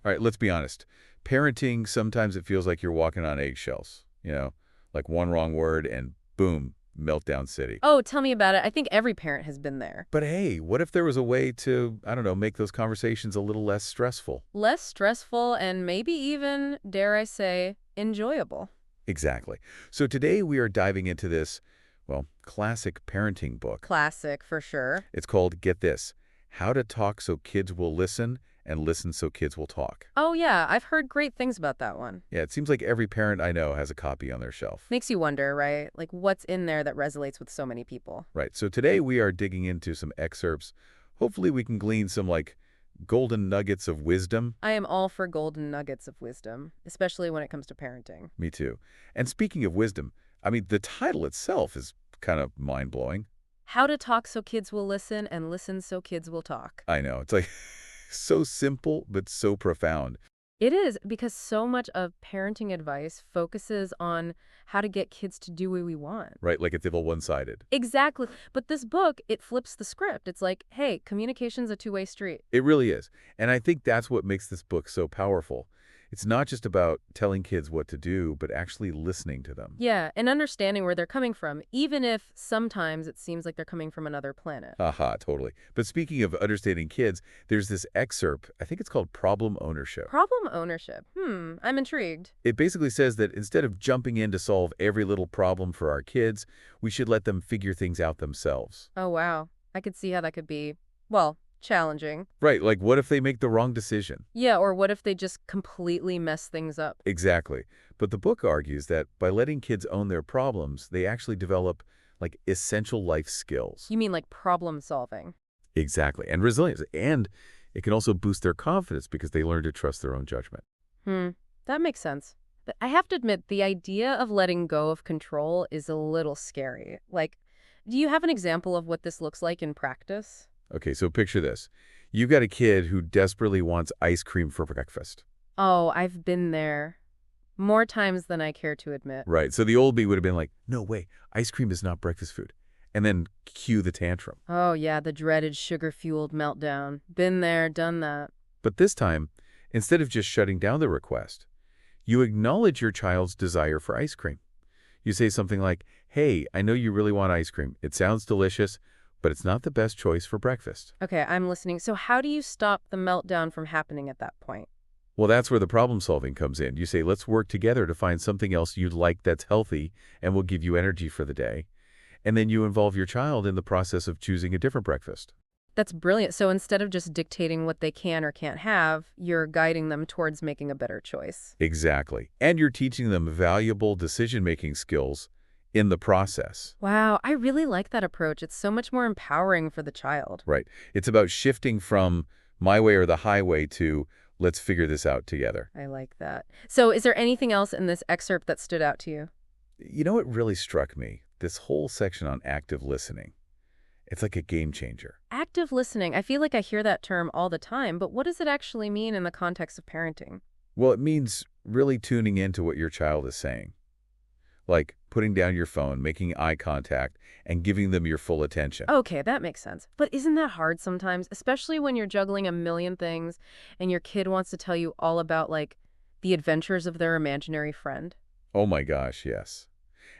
All right, let's be honest. Parenting, sometimes it feels like you're walking on eggshells, like one wrong word and boom, meltdown city. Oh, tell me about it. I think every parent has been there. But hey, what if there was a way to, I don't know, make those conversations a little less stressful? Less stressful and maybe even, dare I say, enjoyable. Exactly. So today we are diving into this, well, classic parenting book. Classic, for sure. It's called, get this, How to Talk So Kids Will Listen and Listen So Kids Will Talk. Oh, yeah, I've heard great things about that one. Yeah, it seems like every parent I know has a copy on their shelf. Makes you wonder, right? Like, what's in there that resonates with so many people? Right. So today we are digging into some excerpts. Hopefully we can glean some golden nuggets of wisdom. I am all for golden nuggets of wisdom, especially when it comes to parenting. Me too. And speaking of wisdom, I mean, the title itself is kind of mind-blowing. How to talk so kids will listen and listen so kids will talk. I know. It's like so simple, but so profound. It is because so much of parenting advice focuses on how to get kids to do what we want. Right? Like it's a little one-sided. Exactly. But this book, it flips the script. It's like, hey, communication's a two-way street. It really is. And I think that's what makes this book so powerful. It's not just about telling kids what to do, but actually listening to them. Yeah, and understanding where they're coming from, even if sometimes it seems like they're coming from another planet. Aha, totally. But speaking of understanding kids, there's this excerpt, I think it's called Problem Ownership. Problem ownership. I'm intrigued. It basically says that instead of jumping in to solve every little problem for our kids, we should let them figure things out themselves. Oh, wow. I could see how that could be, well, challenging. Right, like what if they make the wrong decision? Yeah, or what if they just completely mess things up? Exactly. But the book argues that by letting kids own their problems, they actually develop essential life skills. You mean like problem solving? Exactly. And resilience. And it can also boost their confidence because they learn to trust their own judgment. That makes sense. But I have to admit, the idea of letting go of control is a little scary. Like, do you have an example of what this looks like in practice? Okay, so picture this. You've got a kid who desperately wants ice cream for breakfast. Oh, I've been there. More times than I care to admit. Right, so the old me would have been like, no way, ice cream is not breakfast food. And then cue the tantrum. Oh, yeah, the dreaded sugar-fueled meltdown. Been there, done that. But this time, instead of just shutting down the request, you acknowledge your child's desire for ice cream. You say something like, hey, I know you really want ice cream. It sounds delicious, but it's not the best choice for breakfast. Okay, I'm listening. So how do you stop the meltdown from happening at that point? Well, that's where the problem solving comes in. You say, let's work together to find something else you'd like that's healthy and will give you energy for the day. And then you involve your child in the process of choosing a different breakfast. That's brilliant. So instead of just dictating what they can or can't have, you're guiding them towards making a better choice. Exactly. And you're teaching them valuable decision-making skills in the process. Wow, I really like that approach. It's so much more empowering for the child. Right. It's about shifting from my way or the highway to let's figure this out together. I like that. So is there anything else in this excerpt that stood out to you? You know what really struck me? This whole section on active listening. It's like a game changer. Active listening. I feel like I hear that term all the time, but what does it actually mean in the context of parenting? Well, it means really tuning into what your child is saying. Like putting down your phone, making eye contact, and giving them your full attention. Okay, that makes sense. But isn't that hard sometimes, especially when you're juggling a million things and your kid wants to tell you all about, like, the adventures of their imaginary friend? Oh my gosh, yes.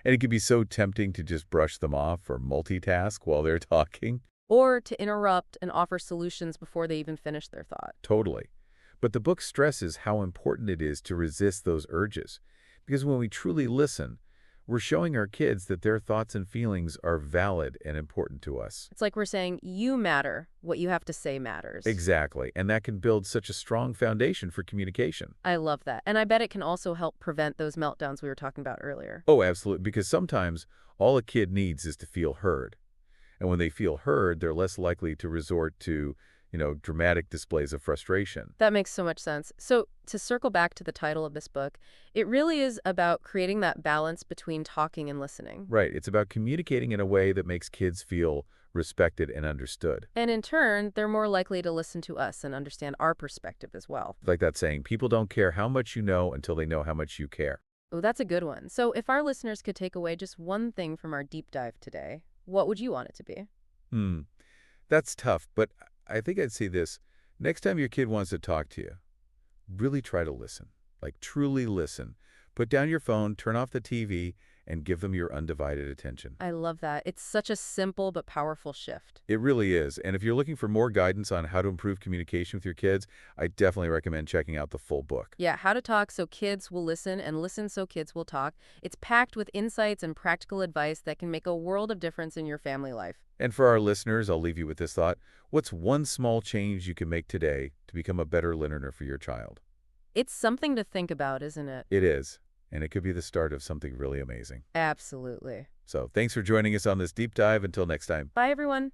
And it can be so tempting to just brush them off or multitask while they're talking. Or to interrupt and offer solutions before they even finish their thought. Totally. But the book stresses how important it is to resist those urges. Because when we truly listen, we're showing our kids that their thoughts and feelings are valid and important to us. It's like we're saying, you matter. What you have to say matters. Exactly. And that can build such a strong foundation for communication. I love that. And I bet it can also help prevent those meltdowns we were talking about earlier. Oh, absolutely. Because sometimes all a kid needs is to feel heard. And when they feel heard, they're less likely to resort to, dramatic displays of frustration. That makes so much sense. So to circle back to the title of this book, it really is about creating that balance between talking and listening. Right. It's about communicating in a way that makes kids feel respected and understood. And in turn, they're more likely to listen to us and understand our perspective as well. Like that saying, people don't care how much you know until they know how much you care. Oh, that's a good one. So if our listeners could take away just one thing from our deep dive today, what would you want it to be? That's tough, but I think I'd say this. Next time your kid wants to talk to you, Really try to listen. Like, truly listen. Put down your phone, turn off the TV, and give them your undivided attention. I love that. It's such a simple but powerful shift. It really is. And if you're looking for more guidance on how to improve communication with your kids, I definitely recommend checking out the full book. Yeah, How to Talk So Kids Will Listen and Listen So Kids Will Talk. It's packed with insights and practical advice that can make a world of difference in your family life. And for our listeners, I'll leave you with this thought. What's one small change you can make today to become a better learner for your child? It's something to think about, isn't it? It is. And it could be the start of something really amazing. Absolutely. So thanks for joining us on this deep dive. Until next time. Bye, everyone.